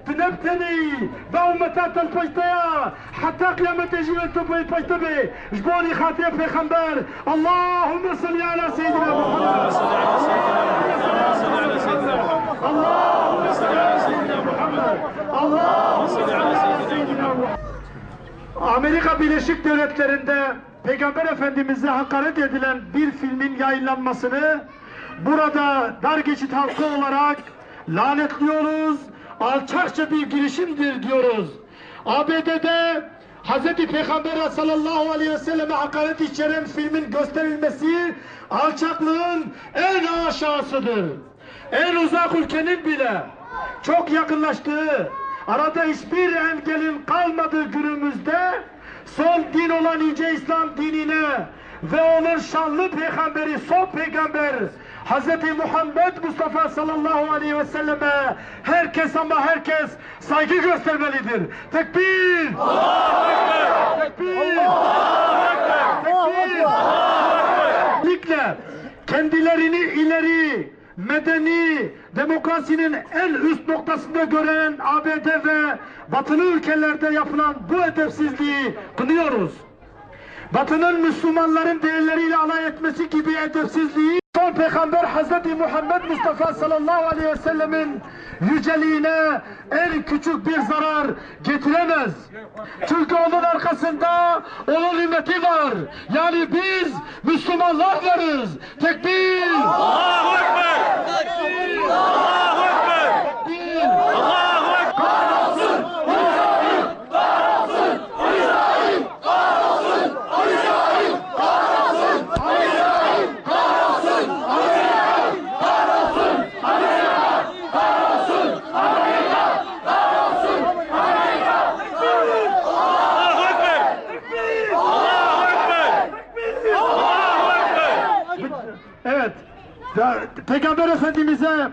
تنبتني بأمتات البيضاء حتى قيامة جيل التوبي البيضاء جبوني خاطر پیغمبر اللهم صل على سيدنا محمد اللهم صل على سيدنا محمد اللهم صل على سيدنا محمد. Amerika Birleşik Devletleri'nde Peygamber Efendimiz'e hakaret edilen bir filmin yayınlanmasını burada dar geçit halkı olarak lanetliyoruz, alçakça bir girişimdir diyoruz. ABD'de Hz. Peygamber sallallahu aleyhi ve selleme hakaret içeren filmin gösterilmesi alçaklığın en aşağısıdır. En uzak ülkenin bile çok yakınlaştığı, arada hiçbir engelin kalmadığı günümüzde son din olan Yüce İslam dinine ve onun şanlı peygamberi, son peygamber Hz. Muhammed Mustafa sallallahu aleyhi ve selleme herkes ama herkes saygı göstermelidir. Tekbir! Allahu Ekber! Tekbir! Allahu Ekber! Tekbir! Allahu Ekber! Kendilerini ileri, medeni, demokrasinin en üst noktasında gören ABD ve batılı ülkelerde yapılan bu edepsizliği kınıyoruz. Batı'nın Müslümanların değerleriyle alay etmesi gibi edepsizliği son peygamber Hz. Muhammed Mustafa sallallahu aleyhi ve sellemin yüceliğine en küçük bir zarar getiremez. Çünkü onun arkasında onun ümmeti var. Yani biz Müslümanlar varız. Tekbir! Allahu Ekber! Tekbir! Allahu Ekber! Tekbir! Allahu Ekber! Kahrolsun! İsrail! Kahrolsun! İsrail! Kahrolsun! İsrail! Kahrolsun! İsrail! Kahrolsun! İsrail! Kahrolsun! Amerika! Kahrolsun! Amerika! Kahrolsun! Amerika! Allahu Ekber! Allahu Ekber! Allahu Ekber! Evet. Peygamber Efendimiz'e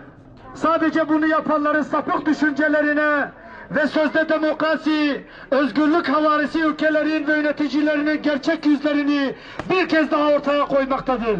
sadece bunu yapanların sapık düşüncelerine ve sözde demokrasi, özgürlük havarisi ülkelerin ve yöneticilerinin gerçek yüzlerini bir kez daha ortaya koymaktadır.